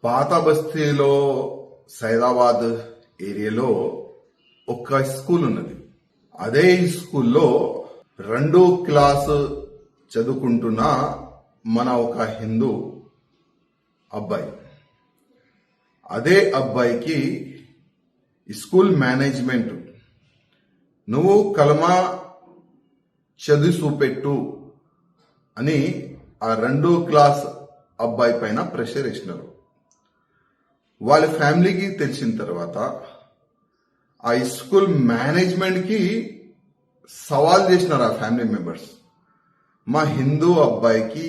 పాత బస్తీలో సైదాబాద్ ఏరియాలో ఒక స్కూల్ ఉన్నది. అదే స్కూల్లో 2వ క్లాసు చదువుకుంటున్న మన ఒక హిందూ అబ్బాయి. అదే అబ్బాయికి స్కూల్ మేనేజ్మెంట్ నువ్వు కలమా చదివి చూపెట్టు అని ఆ 2వ క్లాస్ అబ్బాయి పైన ప్రెషర్ వేసినారు. వాళ్ళ ఫ్యామిలీకి తెలిసిన తర్వాత ఆ స్కూల్ మేనేజ్మెంట్ కి సవాల్ చేసినారు ఆ ఫ్యామిలీ మెంబర్స్. మా హిందూ అబ్బాయికి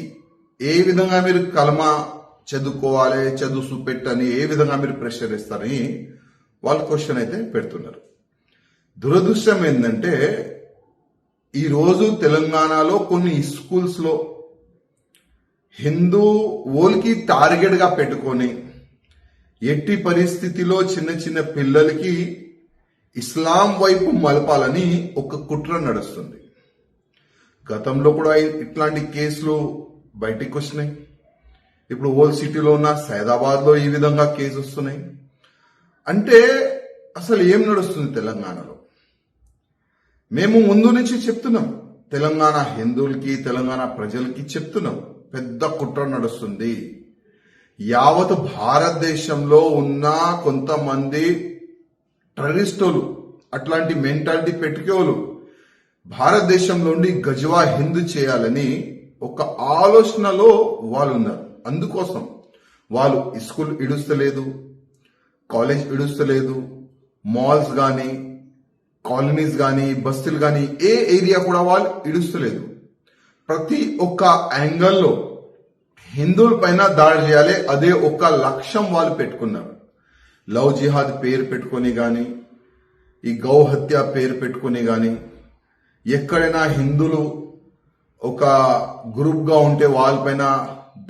ఏ విధంగా మీరు కలమా చదువుకోవాలి, చదువు చూపెట్టని ఏ విధంగా మీరు ప్రెషర్ ఇస్తారని వాళ్ళు క్వశ్చన్ అయితే పెడుతున్నారు. దురదృష్టం ఏంటంటే ఈరోజు తెలంగాణలో కొన్ని స్కూల్స్ లో హిందూ ఓల్కి టార్గెట్ గా పెట్టుకొని ఎట్టి పరిస్థితిలో చిన్న చిన్న పిల్లలకి ఇస్లాం వైపు మలపాలని ఒక కుట్ర నడుస్తుంది. గతంలో కూడా ఇట్లాంటి కేసులు బయటికి వచ్చినాయి. ఇప్పుడు ఓల్డ్ సిటీలో ఉన్న సైదాబాద్ లో ఈ విధంగా కేసు వస్తున్నాయి. అంటే అసలు ఏం నడుస్తుంది తెలంగాణలో? మేము ముందు నుంచి చెప్తున్నాం, తెలంగాణ హిందువులకి తెలంగాణ ప్రజలకి చెప్తున్నాం, పెద్ద కుట్ర నడుస్తుంది. యావత్ భారతదేశంలో ఉన్న కొంతమంది టెర్రరిస్టులు, అట్లాంటి మెంటాలిటీ పెట్టుకోలు భారతదేశంలోని గజవా హిందూ చేయాలని ఒక ఆలోచనలో వాళ్ళు ఉన్నారు. అందుకోసం వాళ్ళు స్కూల్ ఇడుస్తలేదు, కాలేజ్ ఇడుస్తలేదు, మాల్స్ గాని కాలనీస్ గాని బస్తీలు గాని ఏ ఏరియా కూడా వాళ్ళు ఇడుస్తలేదు. ప్రతి ఒక్క యాంగిల్లో హిందువుల పైన దాడి చేయాలి, అదే ఒక లక్ష్యం వాళ్ళు పెట్టుకున్నారు. లవ్ జిహాద్ పేరు పెట్టుకొని గాని, ఈ గౌ హత్య పేరు పెట్టుకొని గాని, ఎక్కడైనా హిందువులు ఒక గ్రూప్ గా ఉంటే వాళ్ళపైన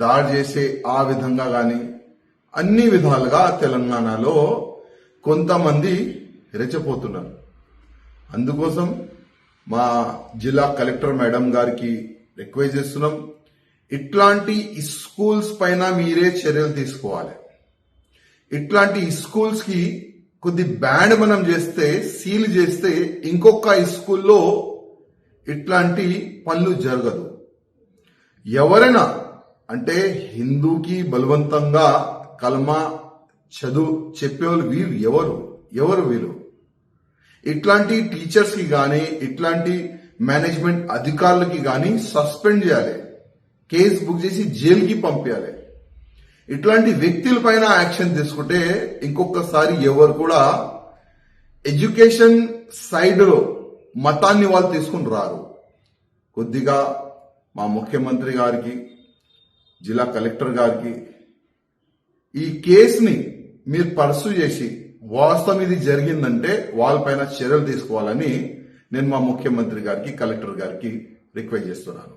దాడి చేసే ఆ విధంగా గాని అన్ని విధాలుగా తెలంగాణలో కొంతమంది రెచ్చపోతున్నారు. అందుకోసం మా జిల్లా కలెక్టర్ మేడం గారికి రిక్వెస్ట్ చేస్తున్నాం, ఇట్లాంటి స్కూల్స్ పైన మీరే చర్యలు తీసుకోవాలి. ఇట్లాంటి స్కూల్స్ కి కొద్ది బ్యాన్ మనం చేస్తే, సీల్ చేస్తే ఇంకొక స్కూల్లో ఇట్లాంటి పనులు జరగదు. ఎవరైనా అంటే హిందూకి బలవంతంగా కల్మా చదువు చెప్పేవాళ్ళు ఎవరు వీళ్ళు? ఇట్లాంటి టీచర్స్ కి గాని, ఇట్లాంటి మేనేజ్మెంట్ అధికారులకి గాని సస్పెండ్ చేయాలి, కేసు బుక్ చేసి జైలుకి పంపించాలి. ఇట్లాంటి వ్యక్తుల పైన యాక్షన్ తీసుకుంటే ఇంకొకసారి ఎవరు కూడా ఎడ్యుకేషన్ సైడ్ లో మతాన్ని వాళ్ళు తీసుకుని రారు. కొద్దిగా మా ముఖ్యమంత్రి గారికి, జిల్లా కలెక్టర్ గారికి ఈ కేసుని మీరు పర్సూ చేసి వాస్తవం ఇది జరిగిందంటే వాళ్ళపైన చర్యలు తీసుకోవాలని నేను మా ముఖ్యమంత్రి గారికి, కలెక్టర్ గారికి రిక్వెస్ట్ చేస్తున్నాను.